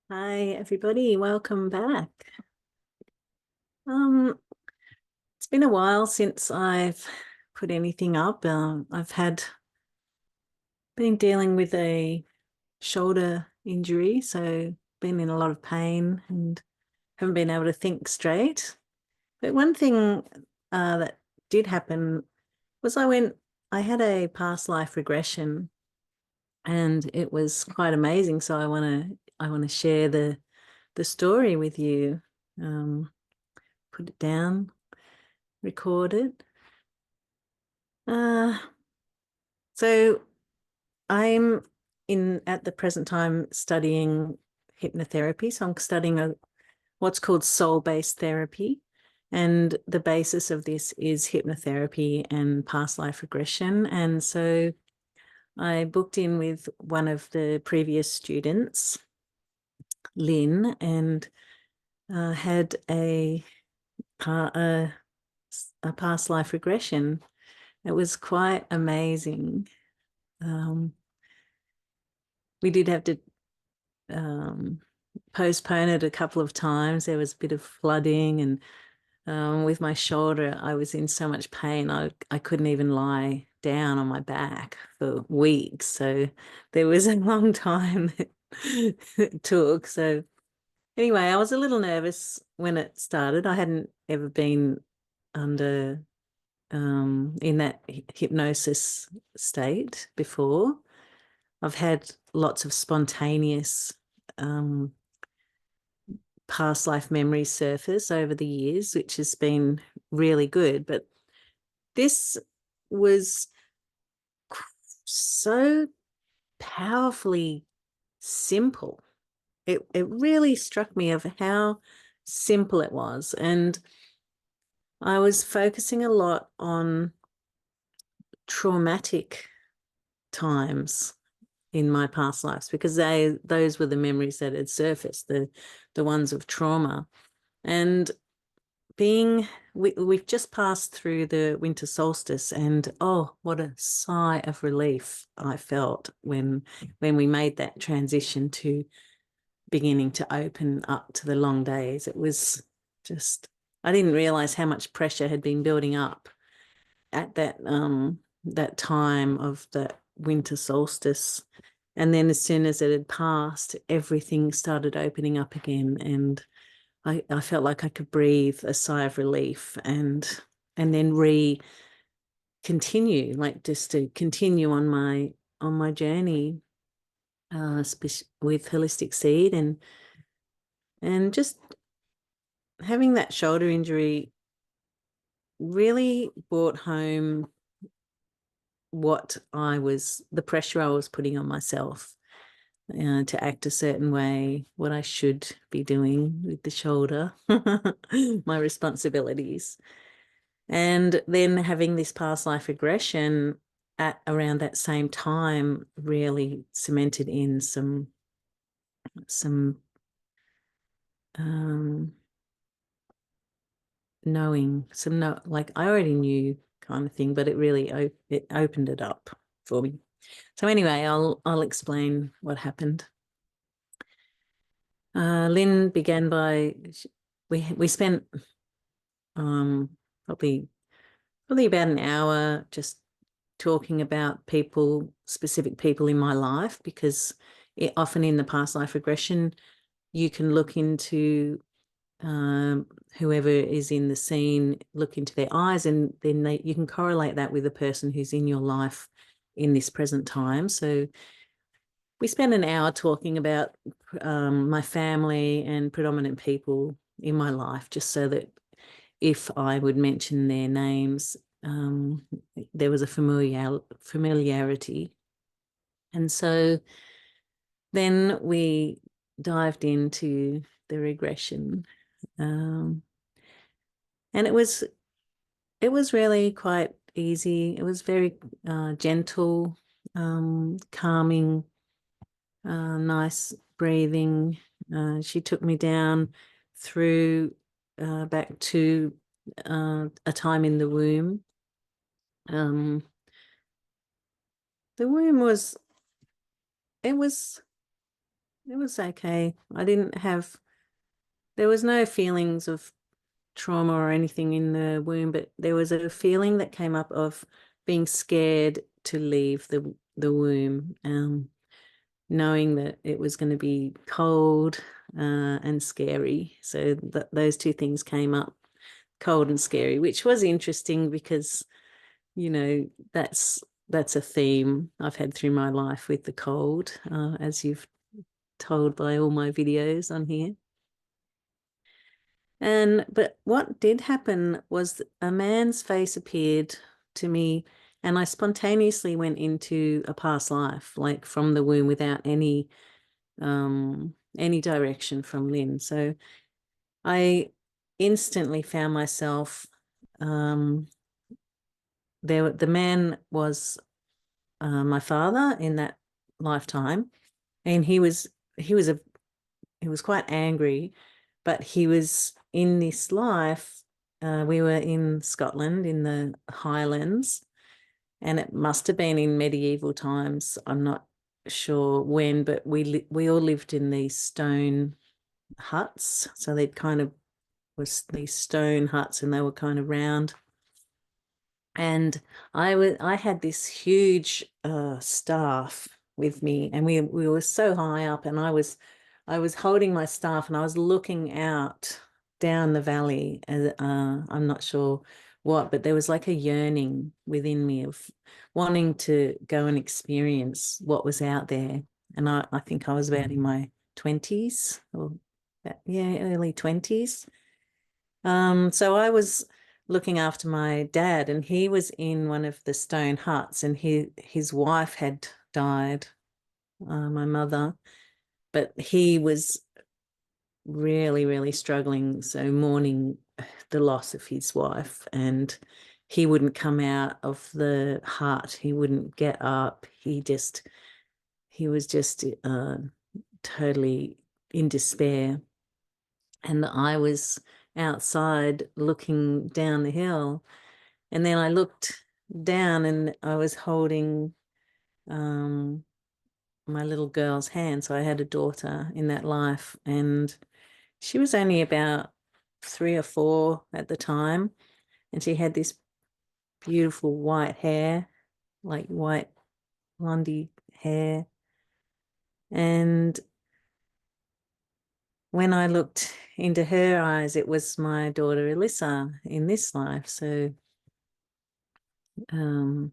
Hi, everybody. Welcome back. Um, it's been a while since I've put anything up. I've been dealing with a shoulder injury, so been in a lot of pain and haven't been able to think straight. But one thing that did happen was I had a past life regression, and it was quite amazing. So I want to share the story with you. Um, put it down. Record it. Uh, so I'm in at the present time studying hypnotherapy. So I'm studying what's called soul-based therapy. And the basis of this is hypnotherapy and past life regression. And so I booked in with one of the previous students, Lynn, and had a past life regression. It was quite amazing. Um, we did have to um, postpone it a couple of times. There was a bit of flooding, and with my shoulder, I was in so much pain. I couldn't even lie down on my back for weeks. So there was a long time that it took. So anyway, I was a little nervous when it started. I hadn't ever been under in that hypnosis state before. I've had lots of spontaneous um, past life memories surface over the years, which has been really good. But this was so powerfully simple. It really struck me of how simple it was. And I was focusing a lot on traumatic times in my past lives because those were the memories that had surfaced, the ones of trauma. And we've just passed through the winter solstice, and oh, what a sigh of relief I felt when we made that transition to beginning to open up to the long days. It was just, I didn't realize how much pressure had been building up at that time of the winter solstice. And then as soon as it had passed, everything started opening up again, and I felt like I could breathe a sigh of relief, and then continue, like just to continue on my journey with holistic seed, and just having that shoulder injury really brought home the pressure I was putting on myself to act a certain way, what I should be doing with the shoulder, my responsibilities. And then having this past life regression at around that same time really cemented in some um, knowing, some no, like I already knew kind of thing, but it opened it up for me. So anyway, I'll explain what happened. Lynn began by we spent um, probably about an hour just talking about specific people in my life, because often in the past life regression, you can look into whoever is in the scene, look into their eyes, and then you can correlate that with the person who's in your life in this present time. So we spent an hour talking about my family and predominant people in my life, just so that if I would mention their names, there was a familiarity. And so then we dived into the regression. Um, and it was really quite easy. It was very gentle, calming, nice breathing. She took me down through back to a time in the womb. Um, the womb was it was It was okay. There was no feelings of trauma or anything in the womb, but there was a feeling that came up of being scared to leave the womb, knowing that it was going to be cold and scary. So those two things came up, cold and scary, which was interesting because, you know, that's a theme I've had through my life with the cold, as you've told by all my videos on here. But what did happen was a man's face appeared to me, and I spontaneously went into a past life, like from the womb, without any direction from Lynn. So I instantly found myself there. The man was my father in that lifetime, and he was quite angry, but he was in this life. We were in Scotland in the Highlands, and it must have been in medieval times. I'm not sure when, but we all lived in these stone huts. So they kind of was these stone huts, and they were kind of round. And I had this huge staff with me, and we were so high up, and I was holding my staff, and I was looking out down the valley, and I'm not sure what, but there was like a yearning within me of wanting to go and experience what was out there. And I think I was about in my 20s, or yeah, early 20s. So I was looking after my dad, and he was in one of the stone huts, and his wife had died, my mother, but he was really, really struggling, so mourning the loss of his wife, and he wouldn't come out of the hut. He wouldn't get up. He was just totally in despair. And I was outside looking down the hill, and then I looked down, and I was holding um, my little girl's hand. So I had a daughter in that life, and she was only about 3 or 4 at the time, and she had this beautiful white hair, like white blondie hair. And when I looked into her eyes, it was my daughter Alyssa in this life. So um,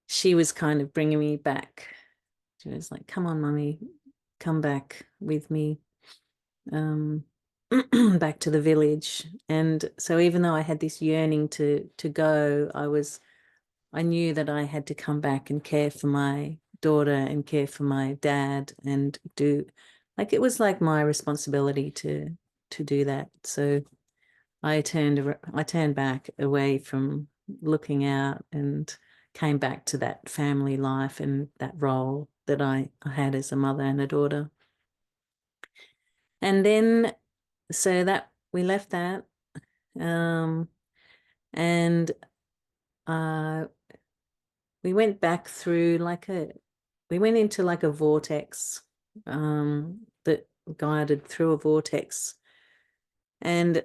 she was kind of bringing me back. She was like, "Come on, mummy, come back with me, um, back to the village." And so even though I had this yearning to go, I knew that I had to come back and care for my daughter and care for my dad, and do, like, it was like my responsibility to do that. So I turned back away from looking out, and came back to that family life and that role that I had as a mother and a daughter. And then so that we left that, um, and uh, we went back through we went into like a vortex, that guided through a vortex. And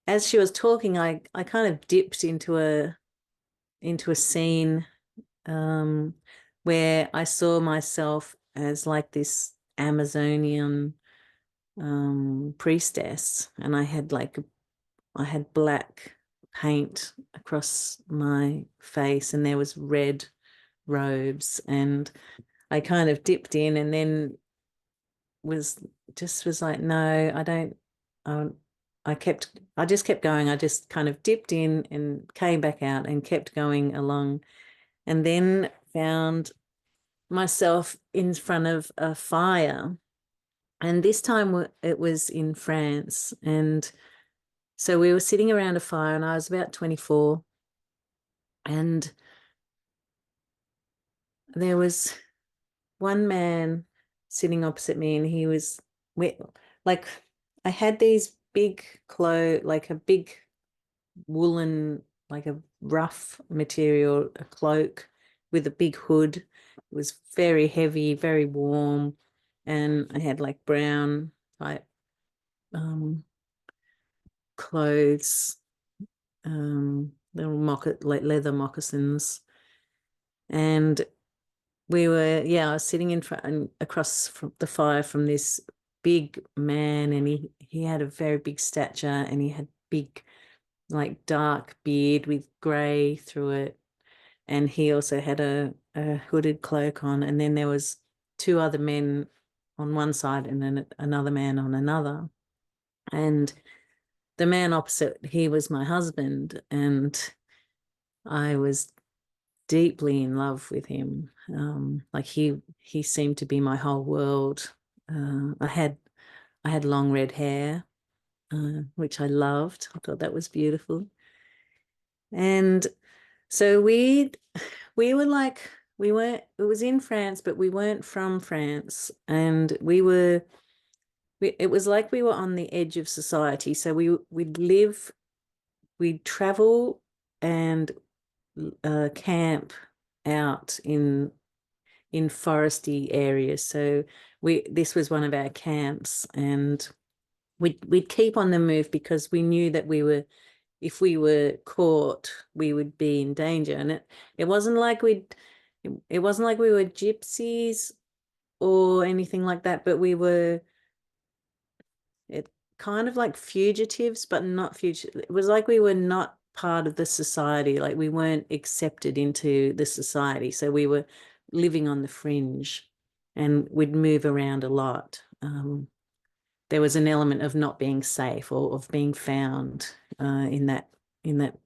as she was talking, I kind of dipped into a scene, um, where I saw myself as like this Amazonian priestess, and I had black paint across my face, and there was red robes, and I kind of dipped in, and then was was like, no, I don't. Um, I just kept going. I just kind of dipped in and came back out and kept going along, and then found myself in front of a fire. And this time it was in France. And so we were sitting around a fire, and I was about 24. And there was one man sitting opposite me, and he was like, I had these big clothes, like a big woolen, like a rough material, a cloak with a big hood. It was very heavy, very warm. and I had like brown type clothes, little like leather moccasins. And we were, I was sitting in front and across from the fire from this big man, and he had a very big stature, and he had big, like dark beard with grey through it. And he also had a hooded cloak on. And then there was two other men on one side and then another man on another. And the man opposite, he was my husband, and I was deeply in love with him. Like he seemed to be my whole world. I had long red hair, which I loved. I thought that was beautiful. And so we were like, we weren't, it was in France, but we weren't from France. And it was like we were on the edge of society. So we'd travel and camp out in foresty areas. So this was one of our camps, and we'd keep on the move because we knew that if we were caught, we would be in danger. And it wasn't like it wasn't like we were gypsies or anything like that, but we were kind of like fugitives, but not fugitive. It was like we were not part of the society, like we weren't accepted into the society. So we were living on the fringe, and we'd move around a lot. There was an element of not being safe or of being found in that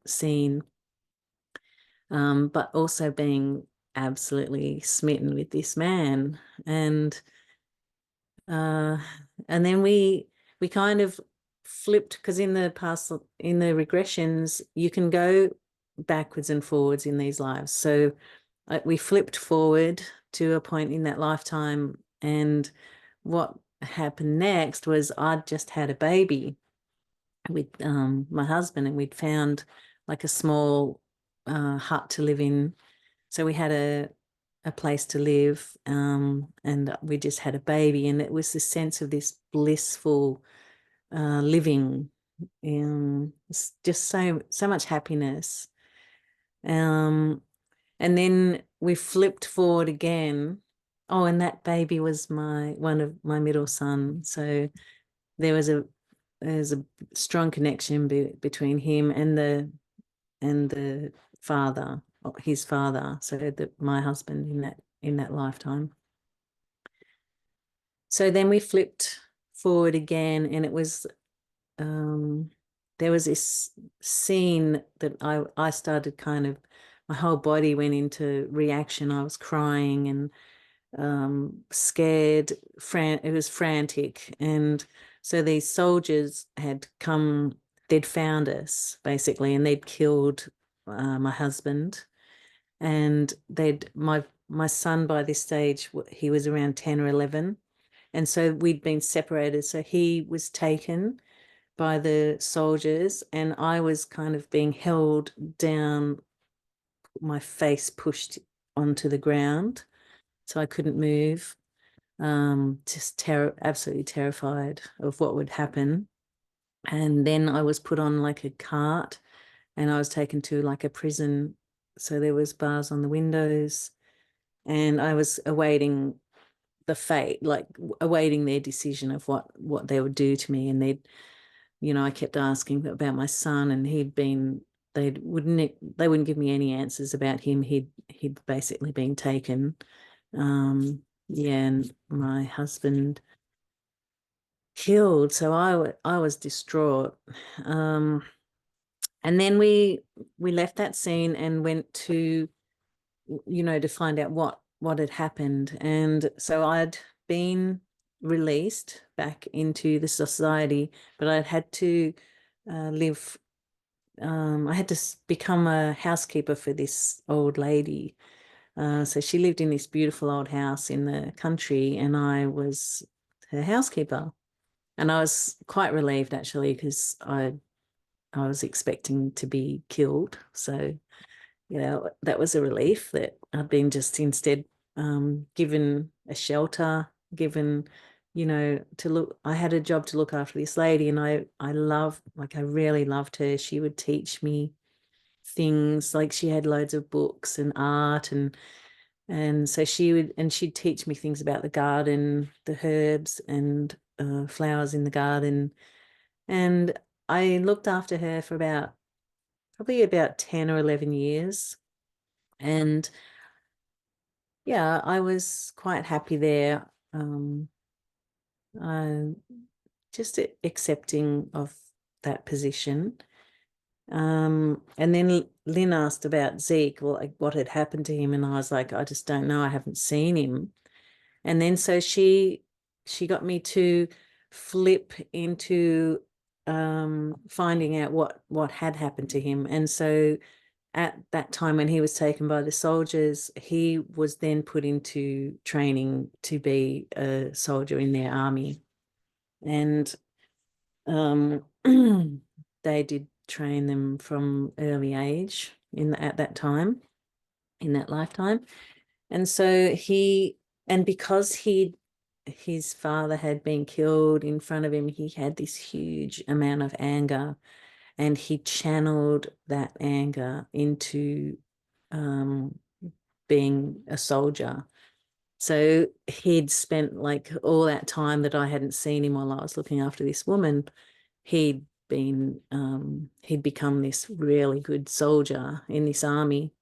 scene, but also being absolutely smitten with this man. And then we kind of flipped, because in the past, in the regressions, you can go backwards and forwards in these lives. So we flipped forward to a point in that lifetime, and what happened next was I'd just had a baby with my husband, and we'd found like a small hut to live in. So we had a place to live, and we just had a baby, and it was this sense of this blissful living, it's just so much happiness. And then we flipped forward again. Oh, and that baby was one of my middle son. So there's a strong connection between him and the father, his father, so my husband in that lifetime. So then we flipped forward again, and it was there was this scene that I started kind of, my whole body went into reaction. I was crying and scared. It was frantic. And so these soldiers had come, they'd found us basically, and they'd killed my husband. And my son, by this stage, he was around 10 or 11. And so we'd been separated. So he was taken by the soldiers, and I was kind of being held down, my face pushed onto the ground, so I couldn't move. Just absolutely terrified of what would happen. And then I was put on like a cart, and I was taken to like a prison. So there was bars on the windows, and I was awaiting the fate, like awaiting their decision of what they would do to me. And I kept asking about my son, and they wouldn't give me any answers about him. He'd basically been taken. And my husband killed. So I was distraught. And then we left that scene and went to find out what had happened. And so I'd been released back into the society, but I'd had to live. I had to become a housekeeper for this old lady. So she lived in this beautiful old house in the country, and I was her housekeeper. And I was quite relieved, actually, because I was expecting to be killed. So, that was a relief that I'd been just instead given a shelter given, I had a job to look after this lady, and I really loved her. She would teach me things, like she had loads of books and art, and so she'd teach me things about the garden, the herbs and flowers in the garden. And I looked after her for probably about 10 or 11 years. And yeah, I was quite happy there. I just accepting of that position. And then Lynn asked about Zeke, well, like, what had happened to him, and I was like, I just don't know. I haven't seen him. And then so she got me to flip into finding out what had happened to him. And so at that time when he was taken by the soldiers, he was then put into training to be a soldier in their army. And they did train them from early age at that time, in that lifetime. And so because his father had been killed in front of him, he had this huge amount of anger, and he channeled that anger into being a soldier. So he'd spent like all that time that I hadn't seen him while I was looking after this woman, he'd become this really good soldier in this army.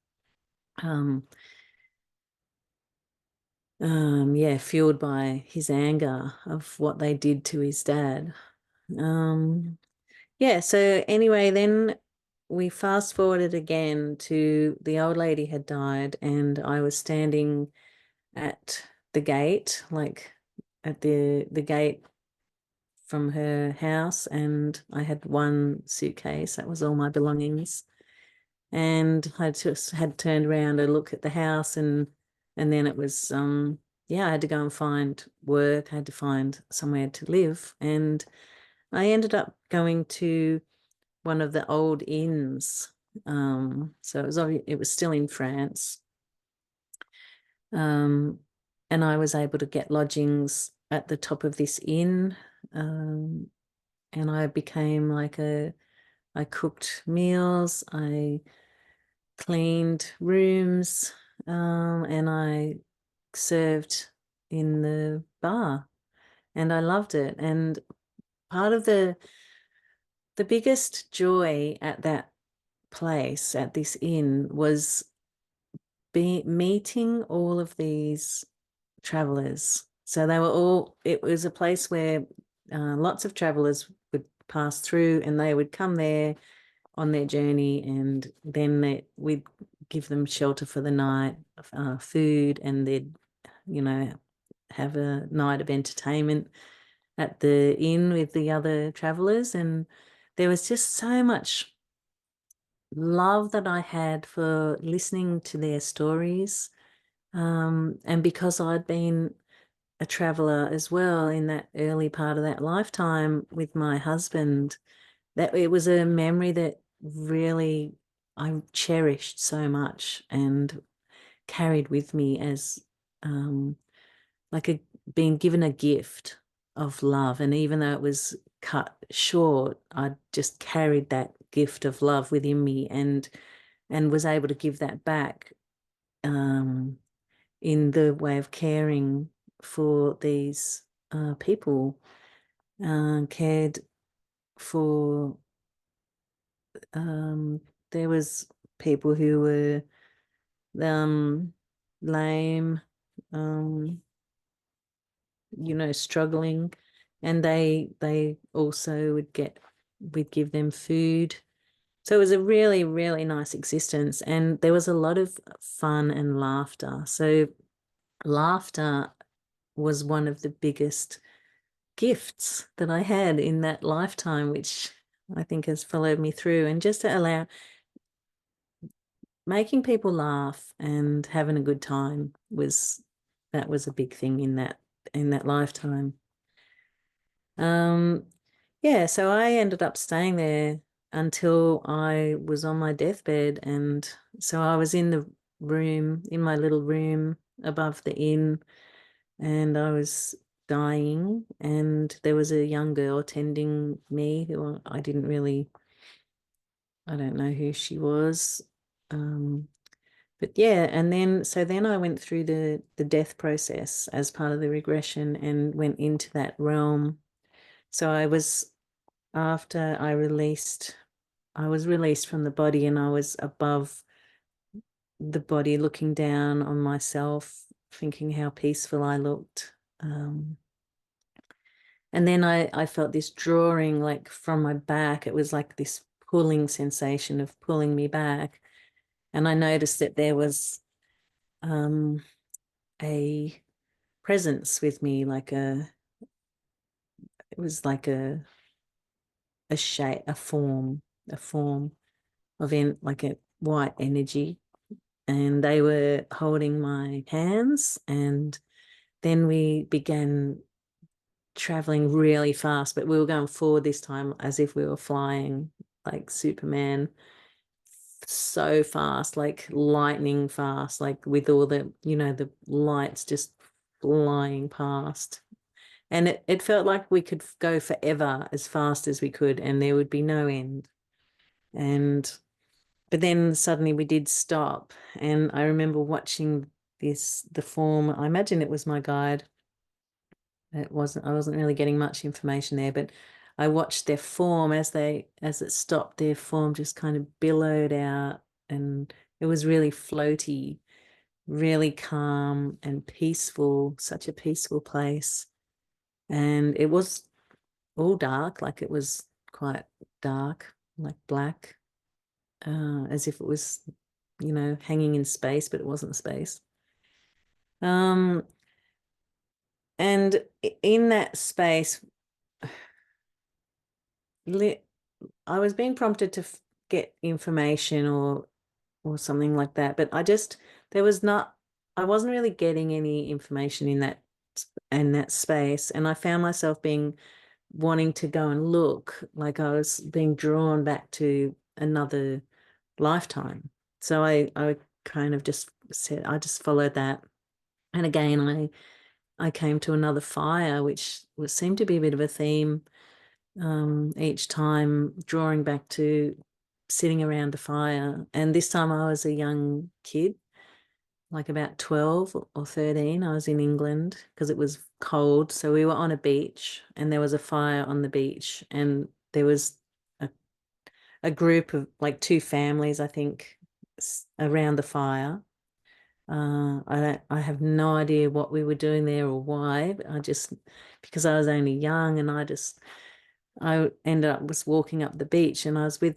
Yeah, fueled by his anger of what they did to his dad. Yeah, so anyway, then we fast forwarded again to the old lady had died, and I was standing at the gate, like at the gate from her house, and I had one suitcase. That was all my belongings. And I just had turned around to look at the house, and then it was yeah, I had to go and find work. I had to find somewhere to live. And I ended up going to one of the old inns. So it was still in France. And I was able to get lodgings at the top of this inn. And I became I cooked meals, I cleaned rooms, and I served in the bar, and I loved it. And part of the biggest joy at that place, at this inn, was meeting all of these travelers. So it was a place where lots of travelers would pass through, and they would come there on their journey, and then we'd give them shelter for the night, food, and they'd, have a night of entertainment at the inn with the other travelers. And there was just so much love that I had for listening to their stories. And because I'd been a traveler as well in that early part of that lifetime with my husband, that it was a memory that really I cherished so much and carried with me as like being given a gift of love. And even though it was cut short, I just carried that gift of love within me, and was able to give that back in the way of caring for these people, cared for there was people who were lame, struggling, and they also we'd give them food. So it was a really, really nice existence, and there was a lot of fun and laughter. So laughter was one of the biggest gifts that I had in that lifetime, which I think has followed me through. And just to making people laugh and having a good time was a big thing in that lifetime. Yeah, so I ended up staying there until I was on my deathbed, and so I was in my little room above the inn, and I was dying, and there was a young girl tending me who I didn't really, I don't know who she was. But yeah, and then I went through the death process as part of the regression and went into that realm. So after I was released from the body, and I was above the body looking down on myself, thinking how peaceful I looked. And then I felt this drawing like from my back. It was like this pulling sensation of pulling me back. And I noticed that there was a presence with me, it was like a shape, a form of like a white energy. And they were holding my hands, and then we began traveling really fast, but we were going forward this time as if we were flying like Superman, so fast, like lightning fast, like with all the lights just flying past. And it felt like we could go forever as fast as we could, and there would be no end. And but then suddenly we did stop, and I remember watching the form. I imagine it was my guide. I wasn't really getting much information there, but I watched their form as it stopped, their form just kind of billowed out, and it was really floaty, really calm and peaceful, such a peaceful place. And it was all dark, like it was quite dark, like black, as if it was, hanging in space, but it wasn't space. Um, and in that space, I was being prompted to get information or something like that, but there was not, I wasn't really getting any information in that space, and I found myself being wanting to go and look, like I was being drawn back to another lifetime. So I kind of just said, I just followed that. And again, I came to another fire, which seemed to be a bit of a theme, each time, drawing back to sitting around the fire. And this time I was a young kid, like about 12 or 13. I was in England because it was cold. So we were on a beach, and there was a fire on the beach, and there was a, a group of like two families, I think, around the fire. I have no idea what we were doing there or why, but because I was only young, and I ended up was walking up the beach, and I was with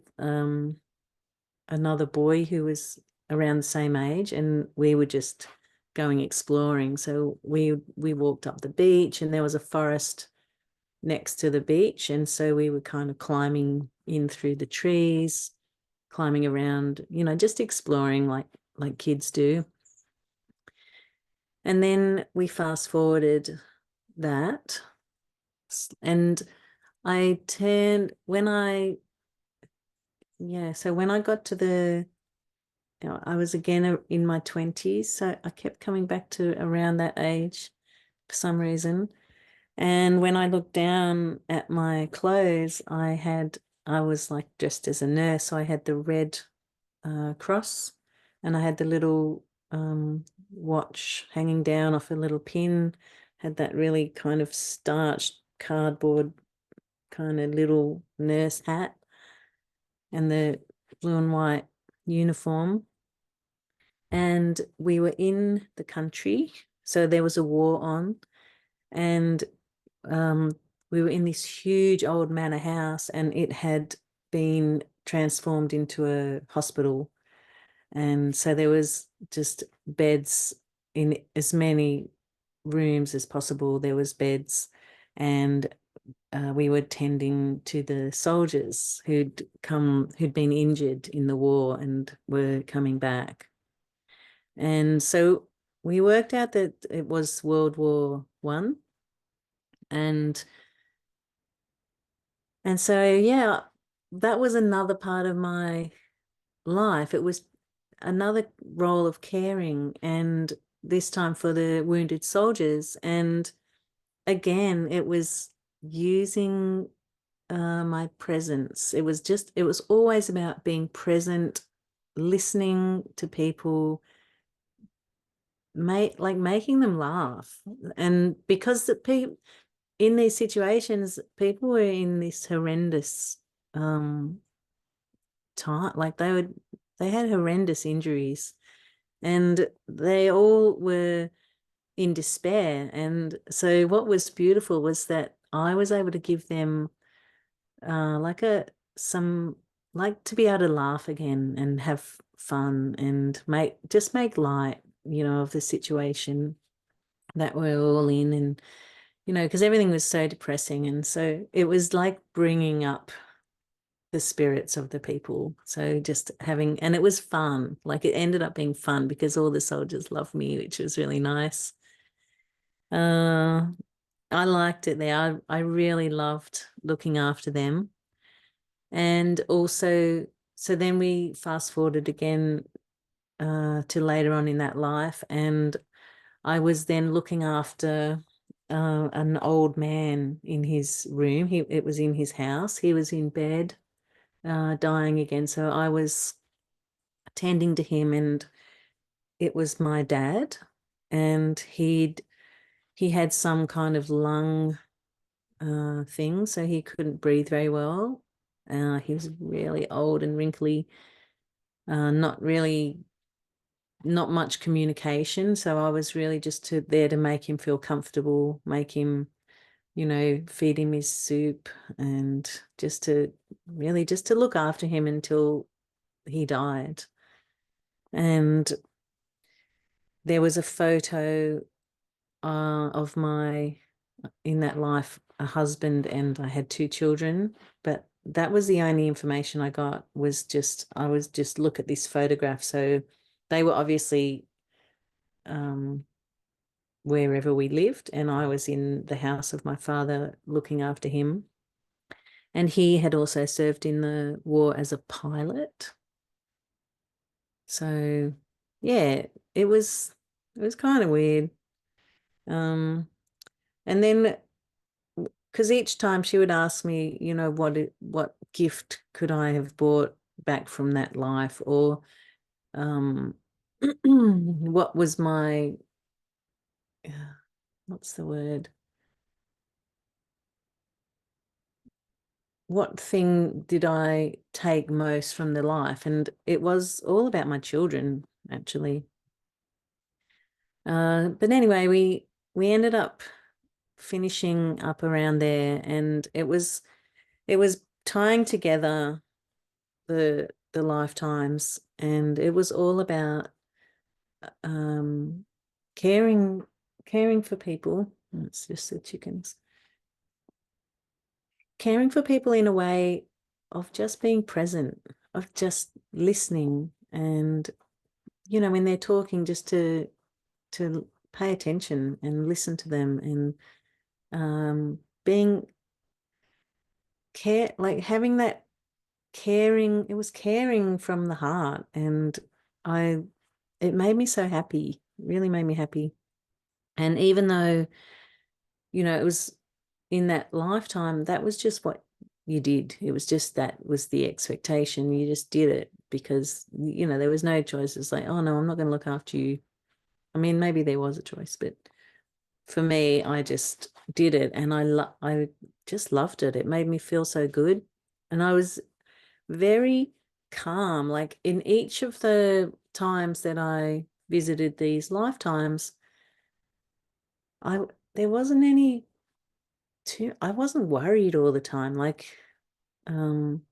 another boy who was around the same age, and we were just going exploring. So we walked up the beach, and there was a forest next to the beach, and so we were kind of climbing in through the trees, climbing around, just exploring like kids do. And then we fast forwarded that, and I turned when I yeah, so when I got to I was again in my 20s, so I kept coming back to around that age for some reason. And when I looked down at my clothes, I was like dressed as a nurse, so I had the red cross, and I had the little watch hanging down off a little pin, had that really kind of starched cardboard kind of little nurse hat, and the blue and white uniform. And we were in the country, so there was a war on, and um, we were in this huge old manor house, and it had been transformed into a hospital. And so there was just beds in as many rooms as possible. There was beds, and we were tending to the soldiers who'd been injured in the war and were coming back. And so we worked out that it was World War One, and so yeah, that was another part of my life. It was another role of caring, and this time for the wounded soldiers. And again, it was using my presence. It was always about being present, listening to people, making them laugh. And because in these situations, people were in this horrendous time, like they had horrendous injuries, and they all were in despair. And so what was beautiful was that I was able to give them like some like to be able to laugh again and have fun and make light, of the situation that we're all in. And because everything was so depressing, and so it was like bringing up the spirits of the people. So just having, and it was fun. Like it ended up being fun because all the soldiers loved me, which was really nice. I liked it there. I really loved looking after them. And also, so then we fast forwarded again to later on in that life, and I was then looking after an old man in his room. It was in his house. He was in bed, dying again. So I was tending to him, and it was my dad, and he had some kind of lung thing, so he couldn't breathe very well. He was really old and wrinkly, not much communication. So I was really just there to make him feel comfortable, make him, feed him his soup, and just to look after him until he died. And there was a photo of in that life, a husband, and I had 2 children, but that was the only information I got. I was just look at this photograph. So they were obviously wherever we lived, and I was in the house of my father looking after him. And he had also served in the war as a pilot. So yeah, it was kind of weird. And then because each time she would ask me, what gift could I have brought back from that life, or what was my, what's the word? What thing did I take most from the life? And it was all about my children, actually. But anyway, we ended up finishing up around there, and it was tying together the lifetimes, and it was all about um caring for people. It's just the chickens. Caring for people in a way of just being present, of just listening, and when they're talking, just to pay attention and listen to them, and being like having that caring. It was caring from the heart, and I it made me so happy. It really made me happy. And even though it was in that lifetime, that was just what you did. It was just that was the expectation. You just did it because there was no choice. It's like, oh no, I'm not going to look after you. I mean, maybe there was a choice, but for me, I just did it, and I just loved it. It made me feel so good, and I was very calm. Like in each of the times that I visited these lifetimes, I there wasn't any I wasn't worried all the time. Like um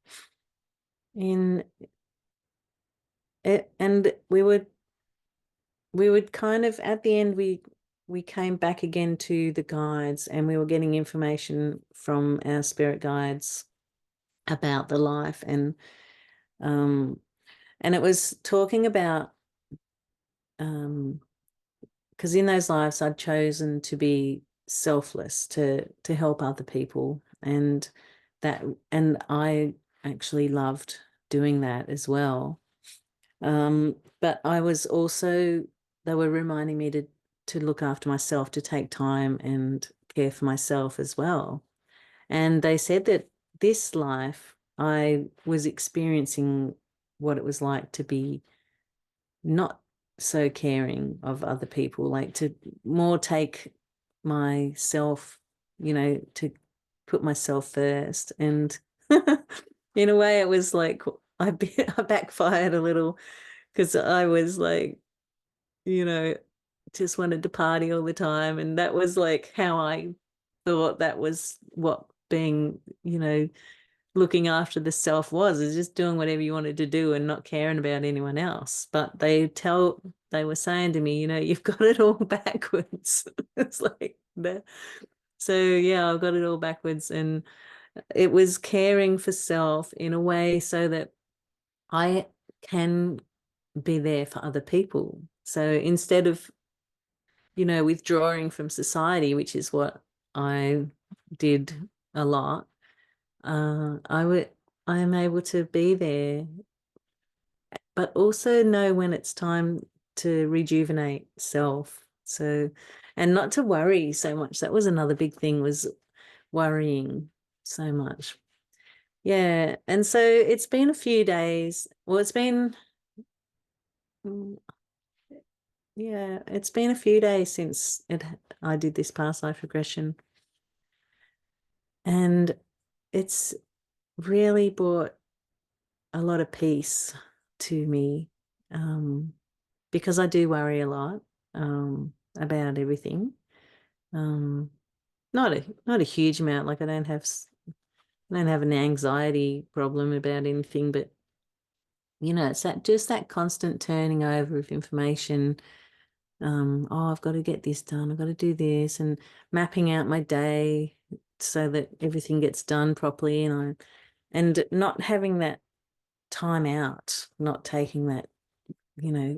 in it, and we would kind of at the end we came back again to the guides, and we were getting information from our spirit guides about the life, and it was talking about because in those lives I'd chosen to be selfless, to help other people, and I actually loved doing that as well. But I was also they were reminding me to look after myself, to take time and care for myself as well. And they said that this life I was experiencing what it was like to be not so caring of other people, like to more take myself, to put myself first. And in a way, it was like I backfired a little because I was like, you know, just wanted to party all the time. And that was like how I thought that was what being, looking after the self was, is just doing whatever you wanted to do and not caring about anyone else. But they were saying to me, you've got it all backwards. It's like that. So yeah, I've got it all backwards. And it was caring for self in a way so that I can be there for other people. So instead of, withdrawing from society, which is what I did a lot, I am able to be there, but also know when it's time to rejuvenate self. So, and not to worry so much. That was another big thing, was worrying so much. Yeah. And so it's been a few days. Well, mm, it's been a few days since I did this past life regression. And it's really brought a lot of peace to me, because I do worry a lot about everything. Not a huge amount. Like I don't have an anxiety problem about anything, but it's that constant turning over of information. Oh, I've got to get this done. I've got to do this, and mapping out my day so that everything gets done properly, and not having that time out, not taking that,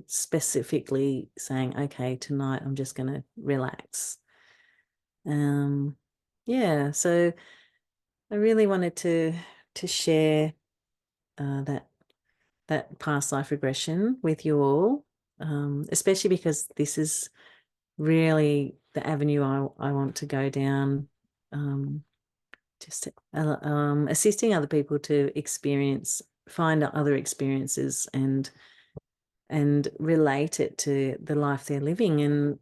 specifically saying, okay, tonight I'm just going to relax. Yeah, so I really wanted to share that past life regression with you all, especially because this is really the avenue I want to go down, just assisting other people to find other experiences and relate it to the life they're living. And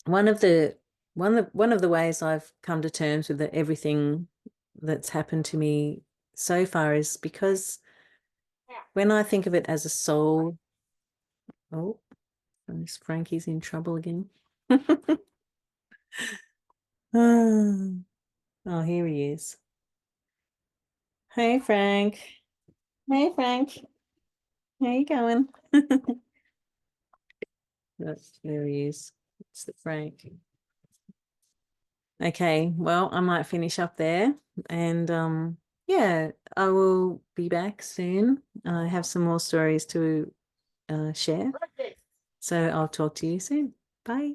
one of the ways I've come to terms with everything that's happened to me so far is because when I think of it as a soul. Oh, Frankie's in trouble again. Oh, here he is. Hey, Frank. Hey, Frank. How you going? There he is. It's the Frank. Okay, well, I might finish up there, and yeah, I will be back soon. I have some more stories to share. So I'll talk to you soon. Bye.